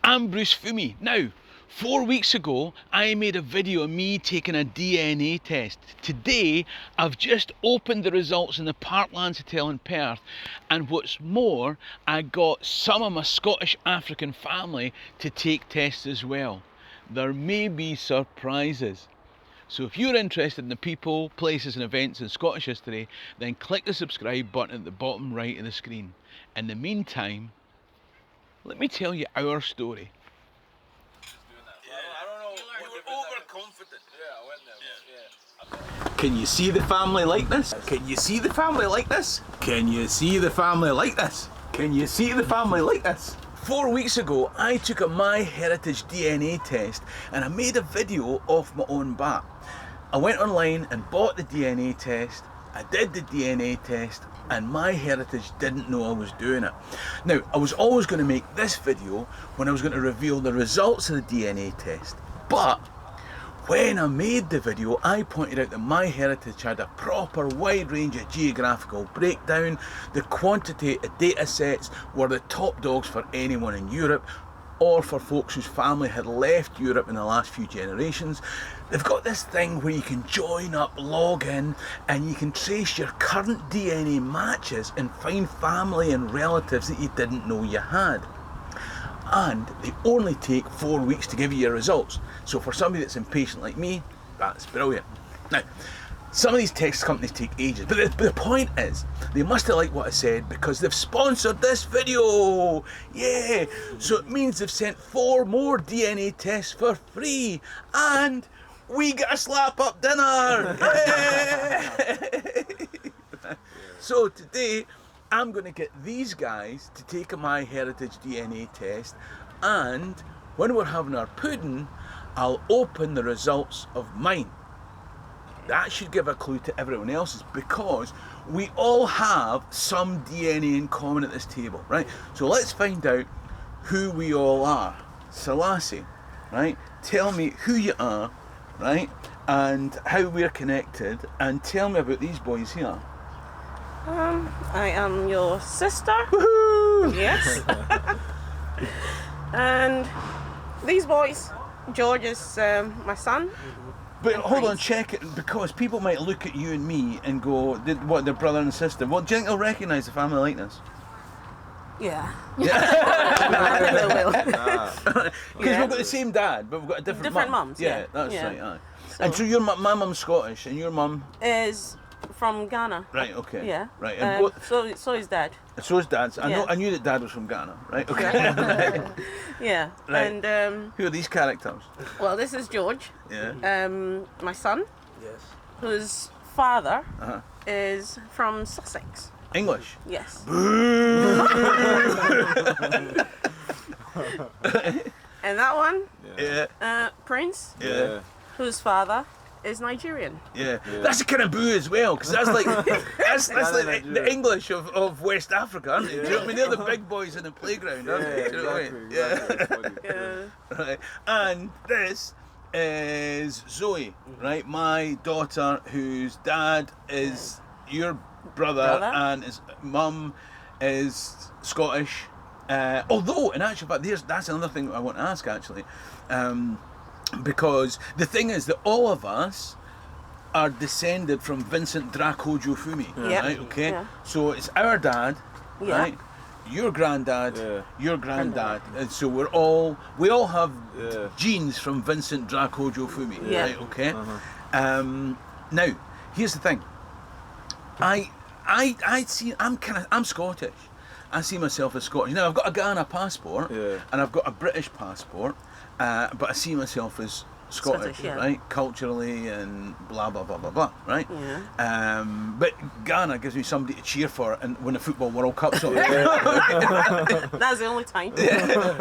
I'm Bruce Fummey. Now, 4 weeks ago, I made a video of me taking a DNA test. Today, I've just opened the results in the Parklands Hotel in Perth, and what's more, I got some of my Scottish African family to take tests as well. There may be surprises. So if you're interested in the people, places and events in Scottish history, then click the subscribe button at the bottom right of the screen. In the meantime, let me tell you our story. I don't know. You were overconfident. Yeah, I went there. Yeah. Can you see the family like this? Can you see the family like this? Can you see the family like this? Can you see the family like this? 4 weeks ago, I took a MyHeritage DNA test and I made a video off my own bat. I went online and bought the DNA test. I did the DNA test and MyHeritage didn't know I was doing it. Now, I was always going to make this video when I was going to reveal the results of the DNA test. But when I made the video, I pointed out that MyHeritage had a proper wide range of geographical breakdown. The quantity of data sets were the top dogs for anyone in Europe or for folks whose family had left Europe in the last few generations. They've got this thing where you can join up, log in, and you can trace your current DNA matches and find family and relatives that you didn't know you had. And they only take 4 weeks to give you your results. So for somebody that's impatient like me, that's brilliant. Now, some of these test companies take ages, but the point is, they must have liked what I said because they've sponsored this video. Yeah, so it means they've sent 4 more DNA tests for free, and we get a slap up dinner. So today, I'm going to get these guys to take a MyHeritage DNA test, and when we're having our pudding, I'll open the results of mine. That should give a clue to everyone else's because we all have some DNA in common at this table, right? So let's find out who we all are. Selassie, right? Tell me who you are, right? And how we're connected, and tell me about these boys here. I am your sister. Woohoo! Yes. And these boys, George is my son. But hold on, check it, because people might look at you and me and go, what, they're brother and sister. Well, do you think they'll recognise the family likeness? Yeah. I think they will. Because we've got the same dad, but we've got a different mum. mums. Yeah, that's right. Aye. And so my mum's Scottish, and your mum is from Ghana. Right. Okay. Yeah. Right. And so is Dad. So is Dad's. I knew that Dad was from Ghana. Right. Okay. Yeah. Right. And who are these characters? well, this is George. Yeah. My son. Yes. Whose father is from Sussex. English. Yes. And that one, Yeah. Prince, Yeah. whose father is Nigerian. Yeah. That's a kind of boo as well, because that's like that's like the English of West Africa, aren't they? Do you know what I mean? They're the big boys in the playground, aren't they? Do you know what I mean? Yeah. Right. And this is Zoe, right? My daughter, whose dad is your brother and his mum is Scottish. Although, in actual fact, that's another thing I want to ask actually. Because the thing is that all of us are descended from Vincent Dracojo Fummey, right? Okay, so it's our dad, right? Your granddad, your granddad, and so we all have genes from Vincent Dracojo Fummey, right? Okay. Now, here's the thing. I'm Scottish. I see myself as Scottish. Now I've got a Ghana passport and I've got a British passport, but I see myself as Scottish, right? Culturally and blah blah blah blah blah, right? Yeah. But Ghana gives me somebody to cheer for and win a football World Cup. So That's the only time.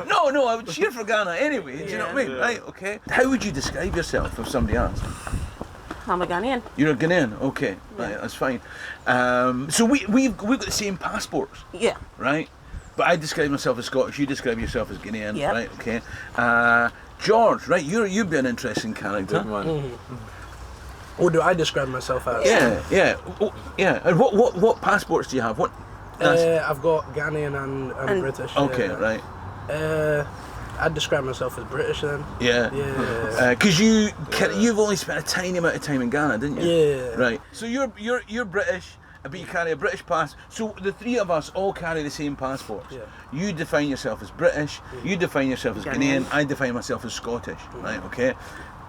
No, I would cheer for Ghana anyway. Do you know what I mean? Right? Okay. How would you describe yourself if somebody asked? I'm a Ghanaian. You're a Ghanaian, okay, right, that's fine. So we've got the same passports, right? But I describe myself as Scottish. You describe yourself as Ghanaian, right? Okay. George, right? You'd be an interesting character. What do I describe myself as? Yeah. And what passports do you have? What? I've got Ghanaian and British. Okay, right. I'd describe myself as British then. Yeah. Yeah. Because you've only spent a tiny amount of time in Ghana, didn't you? Yeah. Right. So you're British, but you carry a British pass. So the three of us all carry the same passports. Yeah. You define yourself as British. You define yourself as Ghanaian. I define myself as Scottish. Right. Okay.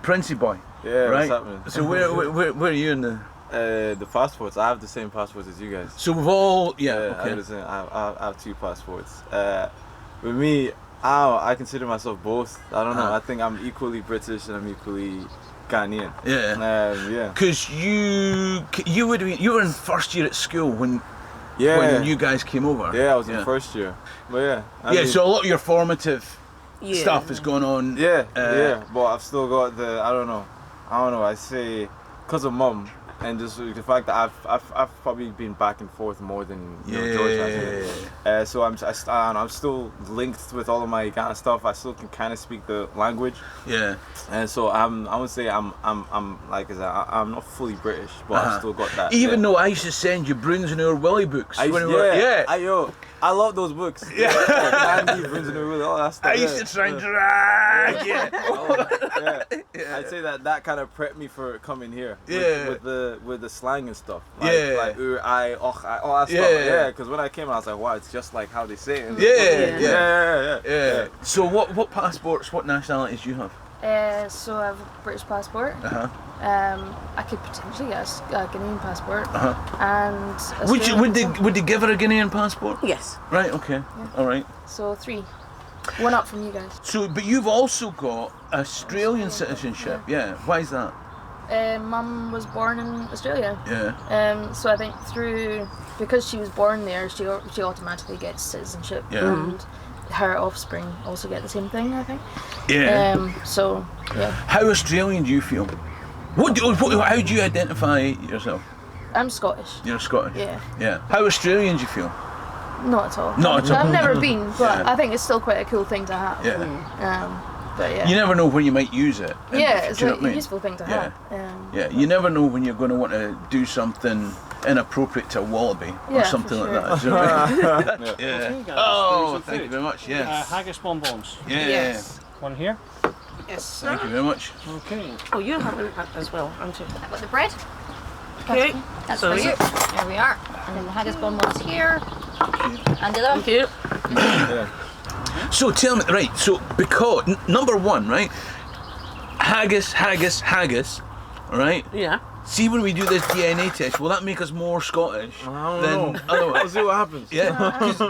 Princey boy. Yeah, Right. what's happening? So where are you in the? The passports. I have the same passports as you guys. So we've all I okay. have the same. I have two passports. With me, I consider myself both. I don't know. I think I'm equally British and I'm equally Ghanaian. Yeah. Yeah. Because you were in first year at school when Yeah. you guys came over. Yeah, I was in first year. But yeah. I Yeah. mean, So a lot of your formative Yeah. stuff is going on. Yeah. But I've still got the. I don't know. I say because of mum. And just the fact that I've probably been back and forth more than George has. So I'm still linked with all of my Ghana stuff. I still can kind of speak the language. Yeah. And so I would say I'm like I'm not fully British, but I've still got that. Even though I used to send you Bruins and Our Willie books. I love those books. Yeah. Candy, Bruins and Our Willie, all that stuff. I used to try and drag you. Yeah. I'd say that kind of prepped me for coming here. Yeah. With the slang and stuff. Yeah. Like all that stuff. Yeah. Because when I came, I was like, wow, it's just like how they say it. Yeah. So what passports, what nationalities do you have? So I have a British passport. I could potentially get a Ghanaian passport. And Would they give her a Ghanaian passport? Yes. Right. Okay. Yeah. All right. So 3. 1 up from you guys. So, but you've also got Australian citizenship. Yeah. Why is that? Mum was born in Australia. Yeah. So I think because she was born there, she automatically gets citizenship. Yeah. And her offspring also get the same thing, I think. Yeah. So yeah. How Australian do you feel? How do you identify yourself? I'm Scottish. You're Scottish. Yeah. Yeah. How Australian do you feel? Not at all. Not at all. I've never been, but Yeah. I think it's still quite a cool thing to have. Yeah. But yeah. You never know when you might use it. Yeah, it's Do you know a what I mean? useful thing to Yeah. have. Yeah, you never know when you're going to want to do something inappropriate to a wallaby or Yeah, something for like that. Do you know what I mean? Yeah. Oh, thank you very much. Yes. Haggis bonbons. Yeah. Yes. One here. Yes, sir. Thank you very much. Okay. Oh, you have it as well, aren't you? I've got the bread. Okay. That's So for you. you. There we are. And then the haggis bonbons here. And the other one. Thank you. So tell me, right? So because number one, right? Haggis, right? Yeah. See, when we do this DNA test, will that make us more Scottish than otherwise? We'll see what happens. Yeah. 'Cause,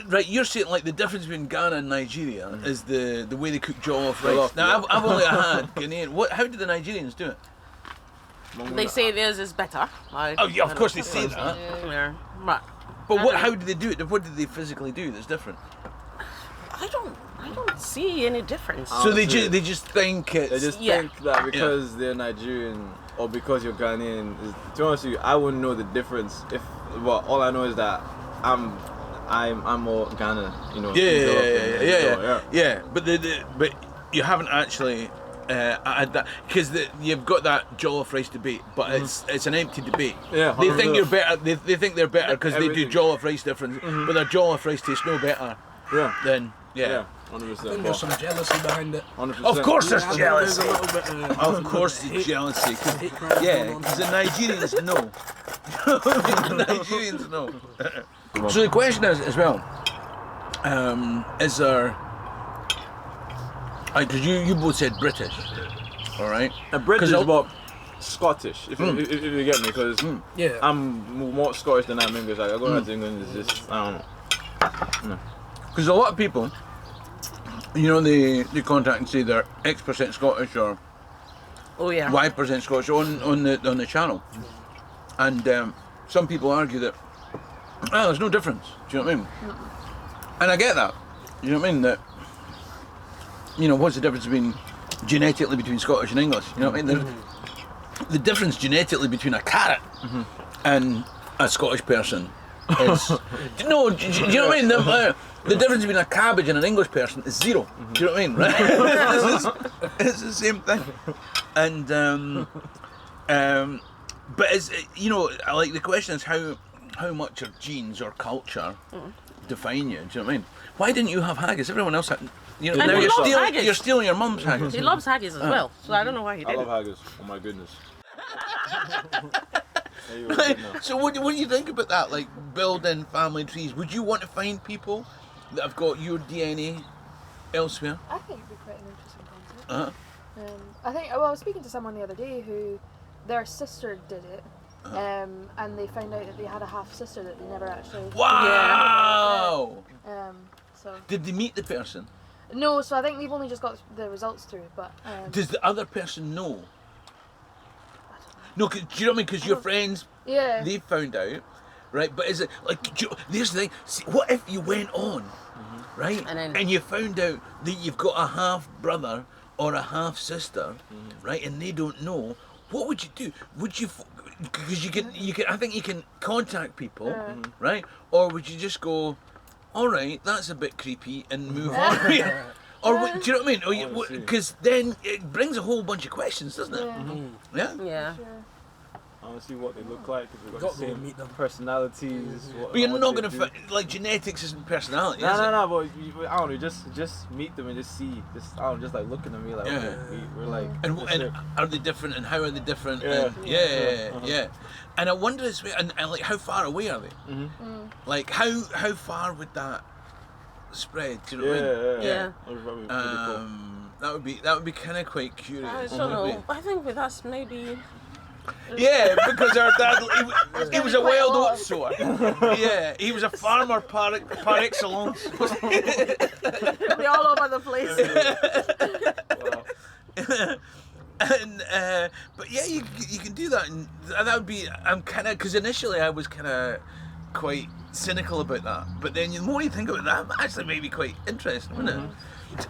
right, you're saying like the difference between Ghana and Nigeria is the way they cook jollof rice. Now I've only had Ghanaian. How do the Nigerians do it? They say theirs is better. Oh yeah, of course they say that. Yeah. Right. But how do they do it? What do they physically do that's different? I don't see any difference. So they just think it's. They just think that because they're Nigerian or because you're Ghanaian, to be honest with you, I wouldn't know the difference. All I know is that I'm more Ghana, you know. Yeah. But you haven't actually had that because you've got that jollof rice debate, but it's an empty debate. Yeah, they think 100%. you're better. They think they're better because they do Everything. jollof rice different, but their jollof rice tastes no better. Yeah. Then Yeah. I think 100%. there's some jealousy behind it. 100%. Of course there's I think jealousy. There's a little bit, Of course there's jealousy. Because the Nigerians know. The Nigerians know. So the question is as well, is there? Because you both said British, all right? British, 'Cause but Scottish, if you get me, because yeah. I'm more Scottish than I'm English. Like, I go to England, it's just, I don't know. Because a lot of people, you know, they contact and say they're X% Scottish or Y% Scottish on the channel, and some people argue that there's no difference. Do you know what I mean? And I get that. You know what I mean? That what's the difference genetically between Scottish and English? You know what I mean? The difference genetically between a carrot and a Scottish person is no. Do you know what I mean? The difference between a cabbage and an English person is 0. Do you know what I mean? Right? It's the same thing. And but it's like the question is how much of genes or culture define you? Do you know what I mean? Why didn't you have haggis? Everyone else had. You know, And now he you're loves stealing. haggis. You're stealing your mum's haggis. He loves haggis as well, so I don't know why he I did love it. haggis. Oh my goodness. There you go, good enough. So what do you think about that? Like building family trees. Would you want to find people that have got your DNA elsewhere? I think it'd be quite an interesting concept. Uh-huh. I think, well, I was speaking to someone the other day who their sister did it, and they found out that they had a half sister that they never actually. Wow! So Did they meet the person? no, so I think they've only just got the results through, but Does the other person know? No, do you know what I mean? Because your friends, yeah. they found out, right? But is it like? Here's the thing. See, what if you went on, right? And you found out that you've got a half brother or a half sister, right? And they don't know. What would you do? Would you? Because you can. I think you can contact people, right? Or would you just go, all right, that's a bit creepy, and move on? Or do you know what I mean? Because then it brings a whole bunch of questions, doesn't it? Yeah. Yeah. I want to see what they look like. If they've got Got the to go same meet them. personalities. But you're not going to like genetics isn't personality. is it? No. But I don't know. Just meet them and just see. Just like looking at me like, Yeah. okay, we're like. And that's it. are they different? And how are they different? Yeah. And yeah. And I wonder as well, and like how far away are they? Like how far would that spread? Do you know what I mean? Yeah. That would probably be pretty cool. That would be kind of quite curious. I don't know. I think with us maybe. Yeah, because our dad, he was a quite a wild lot. oat sower. Yeah, he was a farmer par excellence. We're all over the place. And but yeah, you can do that, and that would be. I'm kind of because initially I was kind of quite cynical about that, but then the more you think about that, actually may be quite interesting, wouldn't it?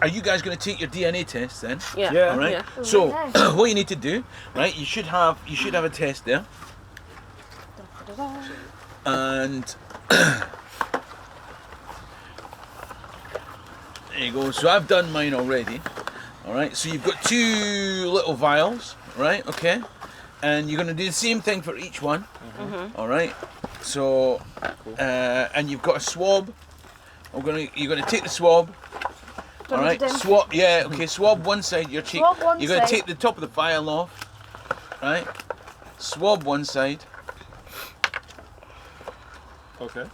Are you guys going to take your DNA test then? Yeah. Yeah. All right. Yeah. So what you need to do, right? You should have a test there, and there you go. So I've done mine already. All right. So you've got 2 little vials, right? Okay. And you're going to do the same thing for each one. All right. So, and you've got a swab. You're going to take the swab. All right, swab. Yeah, okay. Swab one side of your cheek. Swab one You're going to side. take the top of the vial off, right? Swab one side. Okay.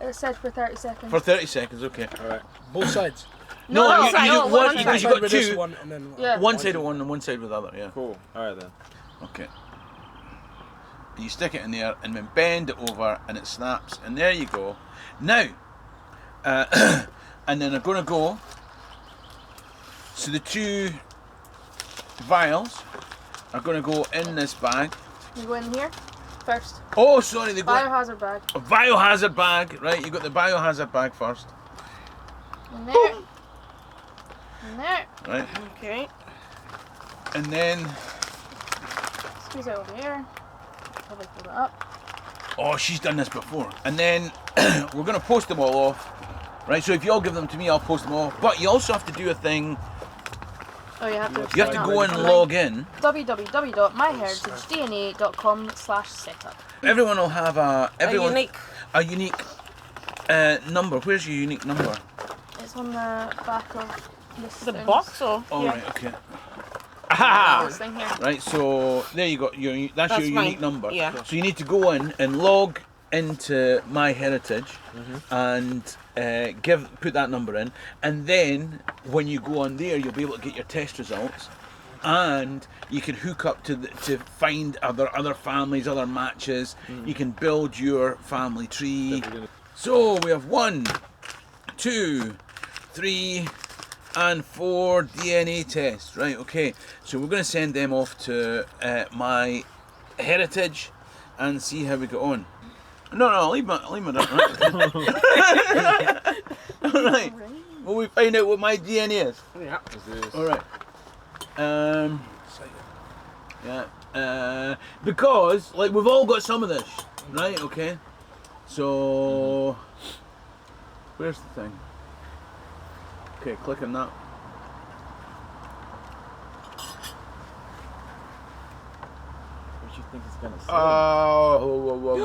It said for 30 seconds. For 30 seconds. Okay. All right. Both sides. No, no, you side, do no, one one because you side. got With this 2. one and then Yeah. One side of one and one side with the other. Yeah. Cool. All right then. Okay. You stick it in there and then bend it over and it snaps and there you go. Now, and then I'm going to go. So the 2 vials are going to go in this bag. You go in here first. Oh, sorry, they go. Biohazard bag. A biohazard bag, right? You got the biohazard bag first, In there. In there. right? Okay. And then, Squeeze it over here. Probably fold it up. oh, she's done this before. And then we're going to post them all off, right? So if you all give them to me, I'll post them all. But you also have to do a thing. Oh, you have to. You have to go and log in. www.myheritage.dna.com/setup. Everyone will have a Unique. number. Where's your unique number? It's on the back of this The thing. box or? Oh, Yeah. right, okay. Aha! This thing here. Right, so there you go. That's your mine. unique number. Yeah. So you need to go in and log into MyHeritage and put that number in, and then when you go on there, you'll be able to get your test results, and you can hook up to find other families, other matches. You can build your family tree. So we have 1, 2, 3. And 4 DNA tests, right? Okay, so we're going to send them off to MyHeritage and see how we get on. No, leave me that. Right? All right. Well, we find out what my DNA is. Yeah. All right. Yeah. Because like we've all got some of this, right? Okay. So where's the thing? Okay, click on that. What you think it's gonna say? Oh, whoa.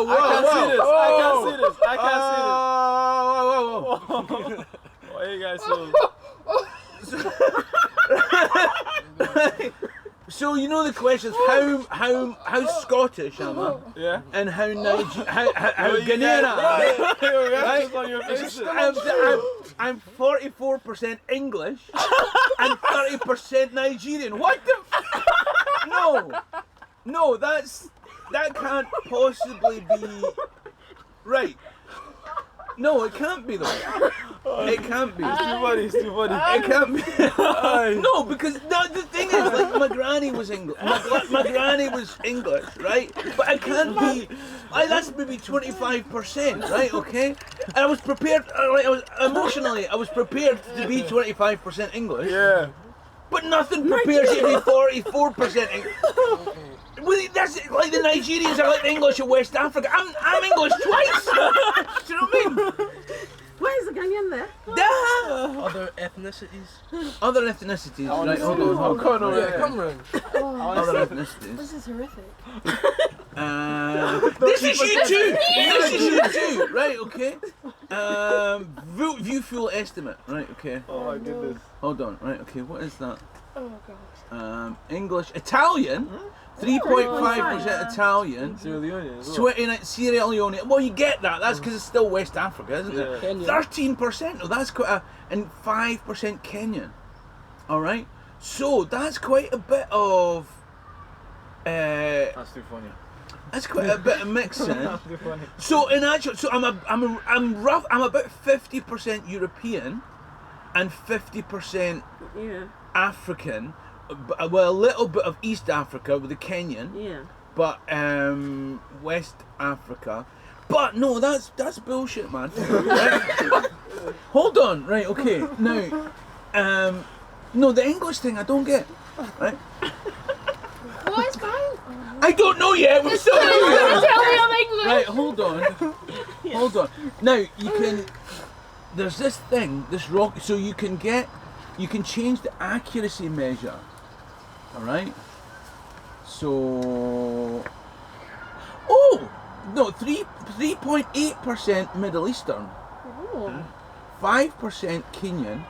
I can't see this. I can't see this. Why are you guys so... So you know the question is how Scottish am I? Yeah. And how Ghanaian am I? Right? I'm 44% English and 30% Nigerian. What the? No, that can't possibly be right. No, it can't be though. It can't be. It's too funny. It can't be. No, because the thing is, like, my granny was English. My granny was English, right? But it can't be. That's maybe 25%, right? Okay. And I was prepared. I was prepared to be 25% English. Yeah. But nothing prepares you to be 44% English. Well, that's like the Nigerians are like the English of West Africa. I'm English twice. Do you know what I mean? Why is the Ghanaian there? Other ethnicities. Other ethnicities, right? Hold on. Come on. Other ethnicities. This is horrific. This is you too. This is you too. Right? Okay. View full estimate. Right? Okay. Oh my goodness. Hold on. Right? Okay. What is that? Oh gosh. English, Italian. 3.5% Italian. Sierra Leone as well. 29 Sierra Leone. Well, you get that. That's because it's still West Africa, isn't it? Kenya. 13%. Oh, that's quite a, and 5% Kenyan. All right. So that's quite a bit of. That's too funny. That's quite a bit of mixing. That's too funny. So in actual, so I'm about 50% European, and 50% African. Well, a little bit of East Africa with the Kenyan. Yeah. But West Africa. But no, that's bullshit, man. Right? Hold on, right? Okay, now, no, the English thing I don't get, right? What is fine? I don't know yet. We're still Tell me I'm English. right. Hold on. Now you can. There's this thing, this rock. So you can change the accuracy measure. All right. So. Oh no, 3.8% Middle Eastern. 5% Kenyan.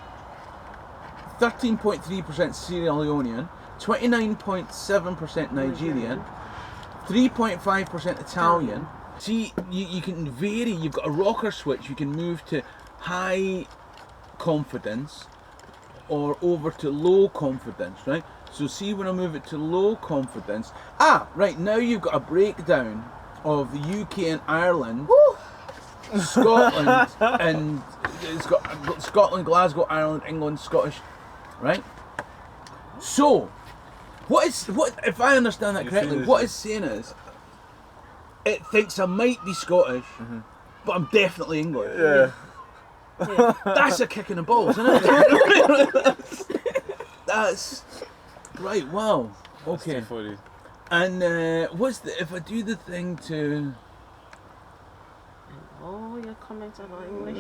13.3% Sierra Leonean. 29.7% Nigerian. 3.5% Italian. See, you can vary. You've got a rocker switch. You can move to high confidence or over to low confidence, right? So see, when I move it to low confidence, right, now you've got a breakdown of the UK and Ireland, Scotland, and it's got Scotland, Glasgow, Ireland, England, Scottish, right? So, what if I understand that correctly, what it's saying is, it thinks I might be Scottish, but I'm definitely English. Yeah. That's a kick in the balls, isn't it? That's right. Wow. Okay. That's too funny. And if I do the thing to? Oh, your comments about English.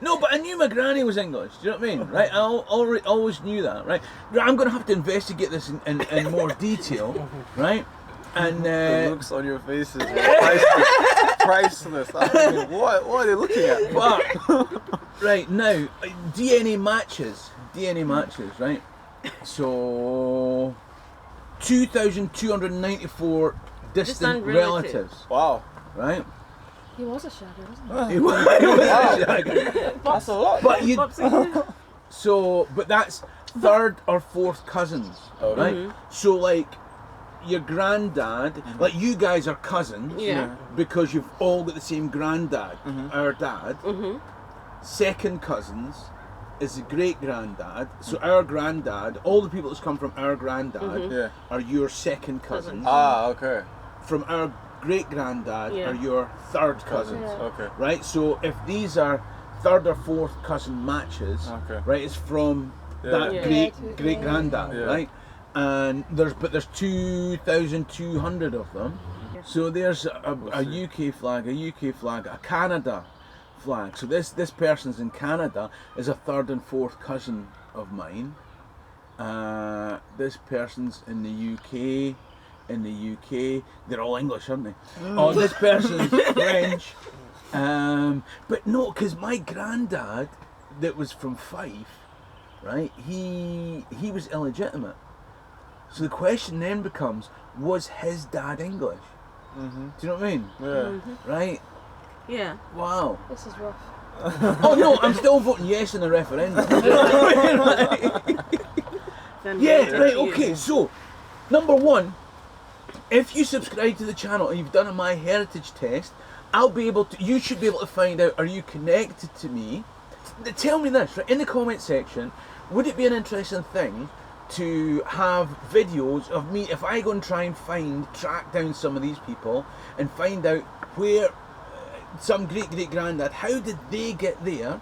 No, but I knew my granny was English. Do you know what I mean? Right? I always knew that. Right? I'm going to have to investigate this in more detail. Right? And The looks on your faces were priceless. I'm thinking, what are they looking at? But right now, DNA matches, right? So 2,294 distant relatives. Wow. Right? He was a shagger, wasn't he? He was a shagger. That's a lot. But that's third or fourth cousins, right? So like your granddad, like you guys are cousins, because you've all got the same granddad, our dad. Second cousins is the great granddad. So our granddad, all the people that's come from our granddad are your second cousins. Okay. From our great granddad are your third cousins. Okay. Right? So if these are third or fourth cousin matches, right, it's from that great granddad, right? And there's 2,200 of them. So there's a UK flag, a Canada flag. So this person's in Canada is a third and fourth cousin of mine. This person's in the UK in the UK. They're all English, aren't they? Oh, this person's French. But no, because my granddad, that was from Fife, right? He was illegitimate. So the question then becomes, was his dad English? Do you know what I mean? Yeah. Right? Yeah. Wow. This is rough. Oh no, I'm still voting yes in the referendum. Yeah, right, okay, so, number one, if you subscribe to the channel and you've done a My Heritage test, you should be able to find out, are you connected to me? Tell me this, right, in the comment section, would it be an interesting thing to have videos of me, if I go and try and track down some of these people and find out where some great-great-granddad, how did they get there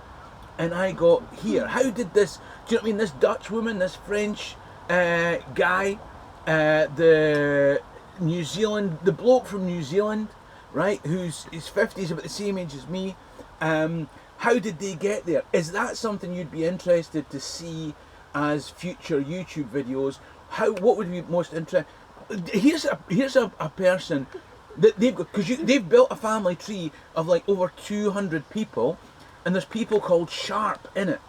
and I got here? How did this, do you know what I mean, this Dutch woman, this French guy, the New Zealand, the bloke from New Zealand, right, who's his 50s, about the same age as me, how did they get there? Is that something you'd be interested to see as future YouTube videos? What would be most interesting? Here's a person that they've got, because they've built a family tree of like over 200 people, and there's people called Sharp in it.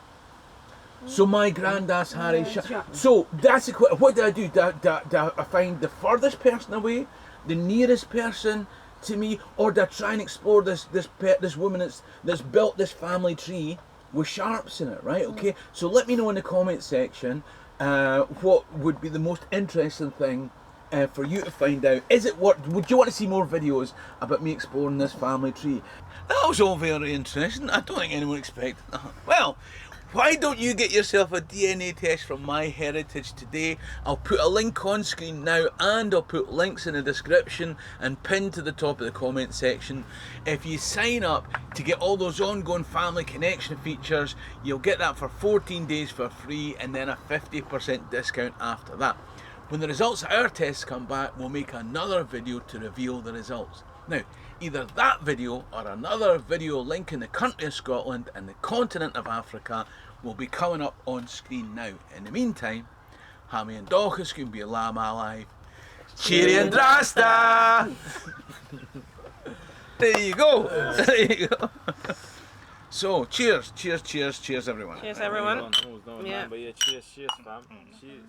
So my granddad's Harry Sharp. So that's the question. What do I do? Do I find the furthest person away, the nearest person to me, or do I try and explore this woman that's built this family tree with Sharps in it, right? Okay. So let me know in the comment section what would be the most interesting thing for you to find out. Would you want to see more videos about me exploring this family tree? That was all very interesting. I don't think anyone expected that. Well, why don't you get yourself a DNA test from My Heritage today? I'll put a link on screen now, and I'll put links in the description and pinned to the top of the comment section. If you sign up to get all those ongoing family connection features, you'll get that for 14 days for free, and then a 50% discount after that. When the results of our tests come back, we'll make another video to reveal the results. Now, either that video or another video linking the country of Scotland and the continent of Africa will be coming up on screen now. In the meantime, Hammy and Dorcas can be lamb alive. Cheery and Drasta! There you go. There you go. So, cheers, cheers, cheers, cheers, everyone. Cheers, everyone. Almost done, Yeah. man, but yeah, cheers, fam. Cheers.